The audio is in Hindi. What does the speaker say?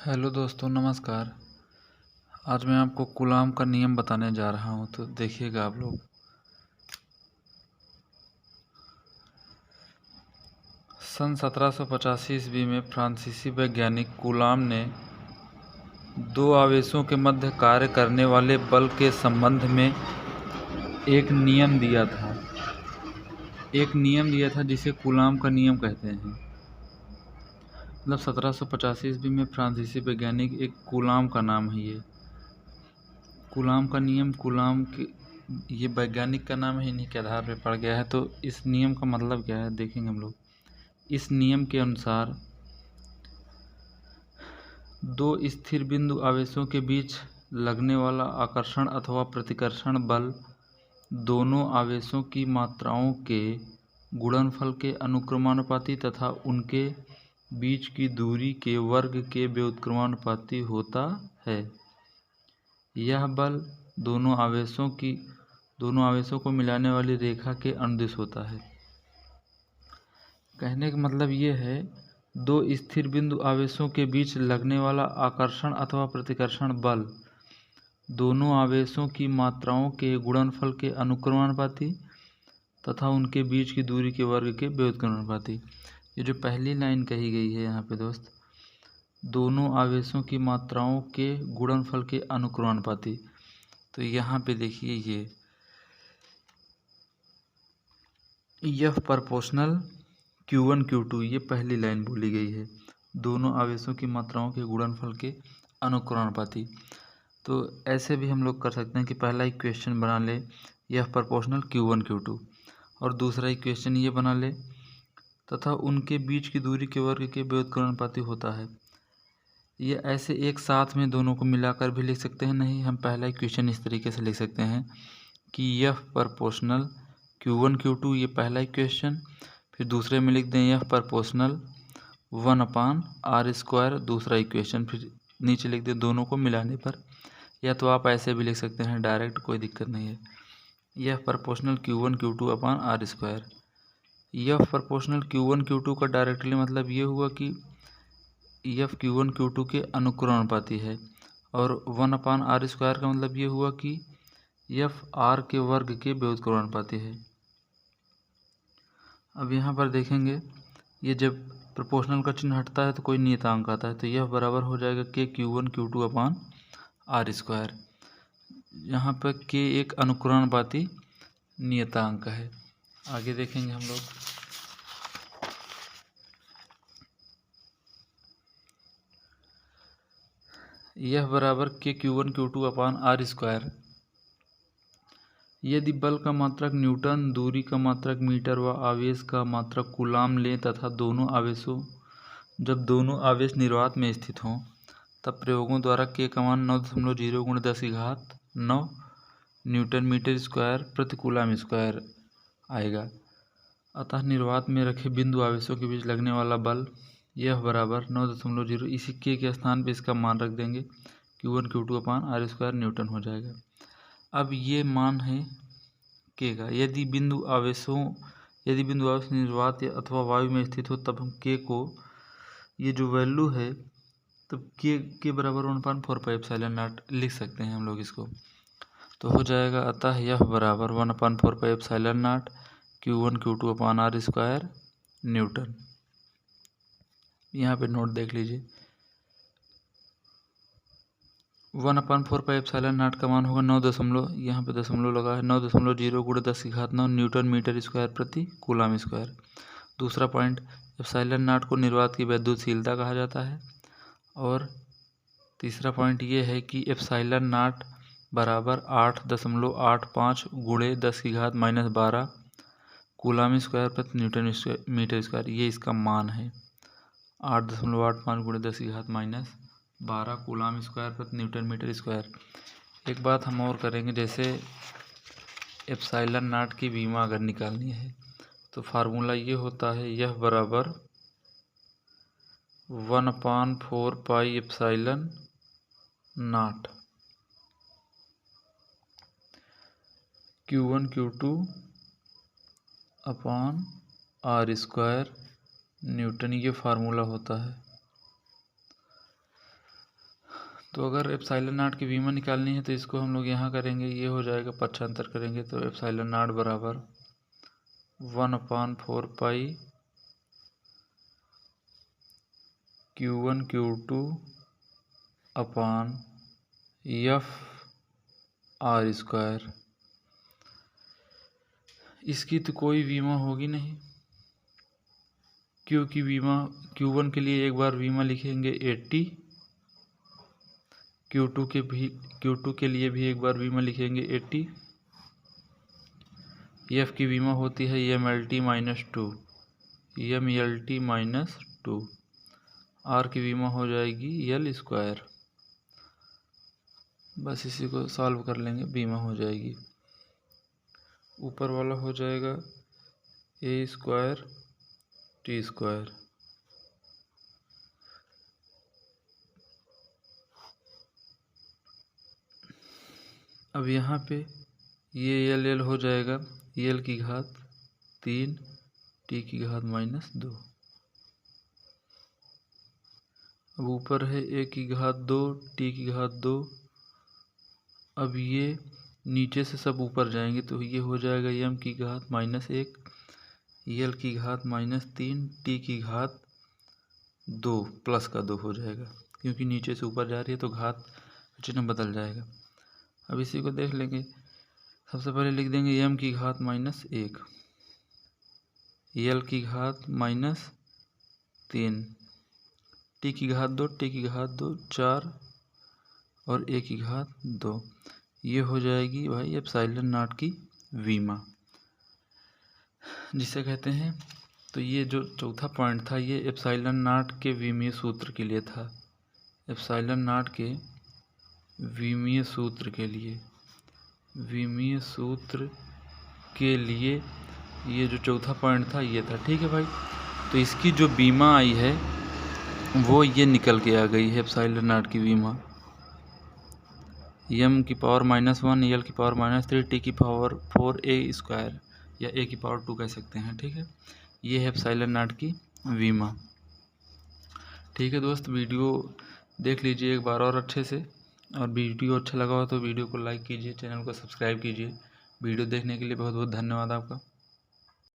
हेलो दोस्तों, नमस्कार। आज मैं आपको कूलाम का नियम बताने जा रहा हूँ, तो देखिएगा आप लोग। सन 1785 ईस्वी में फ्रांसीसी वैज्ञानिक कूलाम ने दो आवेशों के मध्य कार्य करने वाले बल के संबंध में एक नियम दिया था जिसे कूलाम का नियम कहते हैं। मतलब 1785 ईस्वी में फ्रांसीसी वैज्ञानिक, एक कूलाम का नाम है ये। कूलाम का नियम, कूलाम के ये वैज्ञानिक का नाम है, इन्हीं के आधार पर पड़ गया है। तो इस नियम का मतलब क्या है देखेंगे हम लोग। इस नियम के अनुसार दो स्थिर बिंदु आवेशों के बीच लगने वाला आकर्षण अथवा प्रतिकर्षण बल दोनों आवेशों की मात्राओं के गुणनफल के अनुक्रमानुपाती तथा उनके बीच की दूरी के वर्ग के व्युत्क्रमानुपाती होता है। यह बल दोनों आवेशों को मिलाने वाली रेखा के अनुदिश होता है। कहने का मतलब ये है, दो स्थिर बिंदु आवेशों के बीच लगने वाला आकर्षण अथवा प्रतिकर्षण बल दोनों आवेशों की मात्राओं के गुणनफल के अनुक्रमानुपाती तथा उनके बीच की दूरी के वर्ग के व्युत्क्रमानुपाती। ये जो पहली लाइन कही गई है यहाँ पे दोस्त, दोनों आवेशों की मात्राओं के गुणनफल के अनुक्रमानुपाती, तो यहाँ पे देखिए ये प्रोपोर्शनल Q1 Q2, ये पहली लाइन बोली गई है, दोनों आवेशों की मात्राओं के गुणनफल के अनुक्रमानुपाती। तो ऐसे भी हम लोग कर सकते हैं कि पहला इक्वेशन बना ले यह प्रोपोर्शनल Q1 Q2, और दूसरा इक्वेशन ये बना ले तथा उनके बीच की दूरी के वर्ग के व्युत्क्रमानुपाती होता है। ये ऐसे एक साथ में दोनों को मिलाकर भी लिख सकते हैं। नहीं, हम पहला इक्वेशन इस तरीके से लिख सकते हैं कि यह प्रोपोर्शनल Q1 Q2, ये पहला इक्वेशन, फिर दूसरे में लिख दें यह प्रोपोर्शनल 1/r², दूसरा इक्वेशन, फिर नीचे लिख दें दोनों को मिलाने पर। या तो आप ऐसे भी लिख सकते हैं डायरेक्ट, कोई दिक्कत नहीं है। यह प्रोपोर्शनल Q1 Q2/r²। यह प्रोपोर्शनल Q1 Q2 का डायरेक्टली मतलब ये हुआ कि यह Q1 Q2 के अनुक्रमानुपाती है, और 1/r² का मतलब ये हुआ कि यह r के वर्ग के व्युत्क्रमानुपाती है। अब यहाँ पर देखेंगे, ये जब प्रोपोर्शनल का चिन्ह हटता है तो कोई नियतांक आता है, तो यह बराबर हो जाएगा k Q1 Q2/r²। यहाँ पर k एक अनुक्रमानुपाती नियतांक है। आगे देखेंगे हम लोग। यह बराबर k Q1 Q2/r²। यदि बल का मात्रक न्यूटन, दूरी का मात्रक मीटर व आवेश का मात्रक कूलाम लें तथा जब दोनों आवेश निर्वात में स्थित हों, तब प्रयोगों द्वारा k का मान 9.0 × 10⁹ न्यूटन मीटर स्क्वायर प्रति कूलाम स्क्वायर आएगा। अतः निर्वात में रखे बिंदु आवेशों के बीच लगने वाला बल यह बराबर 9.0, इसी k के स्थान पर इसका मान रख देंगे, Q1 Q2/r² न्यूटन हो जाएगा। अब ये मान है k का। यदि बिंदु आवेश निर्वात अथवा वायु में स्थित हो, तब हम k को, ये जो वैल्यू है, तब k बराबर 1/4πε0 लिख सकते हैं हम लोग इसको। तो हो जाएगा, अतः यह बराबर 1/4πε0 Q1 Q2/r² न्यूटन। यहाँ पे नोट देख लीजिए, 1/4πε0 का मान होगा 9, यहाँ पे दशमलव लगा है, 9.0 × 10⁹ न्यूटन मीटर स्क्वायर प्रति कूलाम स्क्वायर। दूसरा पॉइंट, ε0 को निर्वात की वैद्युतशीलता कहा जाता है। और तीसरा पॉइंट ये है कि ε0 बराबर 8.85 × 10⁻⁻12 कूलाम स्क्वायर प्रति न्यूटन मीटर स्क्वायर, ये इसका मान है। 8.85 × 10⁻12 कूलाम स्क्वायर प्रति न्यूटन मीटर स्क्वायर। एक बात हम और करेंगे, जैसे ε0 की बीमा अगर निकालनी है तो फार्मूला ये होता है, यह बराबर 1/4πε0 Q1 Q2/r² न्यूटन, ये फार्मूला होता है। तो अगर एप्सिलॉन नॉट की बीमा निकालनी है तो इसको हम लोग यहाँ करेंगे, ये हो जाएगा पक्षांतर करेंगे तो एप्सिलॉन नॉट बराबर 1/4 पाई Q1 Q2 अपान F R स्क्वायर। इसकी तो कोई बीमा होगी नहीं, क्योंकि बीमा Q1 के लिए एक बार बीमा लिखेंगे 80, Q2 के लिए भी एक बार बीमा लिखेंगे 80। F की बीमा होती है MLT -2, R की बीमा हो जाएगी L स्क्वायर। बस इसी को सॉल्व कर लेंगे, बीमा हो जाएगी। ऊपर वाला हो जाएगा A स्क्वायर T स्क्वायर। अब यहाँ पे ये L हो जाएगा L की घात 3 T की घात -2। अब ऊपर है A की घात 2 T की घात 2। अब ये नीचे से सब ऊपर जाएंगे तो ये हो जाएगा M की घात -1, L की घात -3, T की घात 2 प्लस का 2 हो जाएगा, क्योंकि नीचे से ऊपर जा रही है तो घात चिन्ह बदल जाएगा। अब इसी को देख लेंगे। सबसे पहले लिख देंगे M की घात -1, L की घात -3, T की घात 2, T की घात 2 4 और A की घात 2। ये हो जाएगी भाई एप्सिलॉन नॉट की बीमा जिसे कहते हैं। तो ये जो चौथा पॉइंट था ये एप्सिलॉन नॉट के विमीय सूत्र के लिए था। एप्सिलॉन नॉट के विमीय सूत्र के लिए ये जो चौथा पॉइंट था ये था। ठीक है भाई, तो इसकी जो बीमा आई है वो ये निकल के आ गई है एप्सिलॉन नॉट की बीमा M की पावर -1, L की पावर -3, T की पावर 4 A स्क्वायर या A की पावर 2 कह सकते हैं। ठीक है, ये है एप्सिलॉन नॉट की बीमा। ठीक है दोस्त, वीडियो देख लीजिए एक बार और अच्छे से, और वीडियो अच्छा लगा हो तो वीडियो को लाइक कीजिए, चैनल को सब्सक्राइब कीजिए। वीडियो देखने के लिए बहुत बहुत धन्यवाद आपका।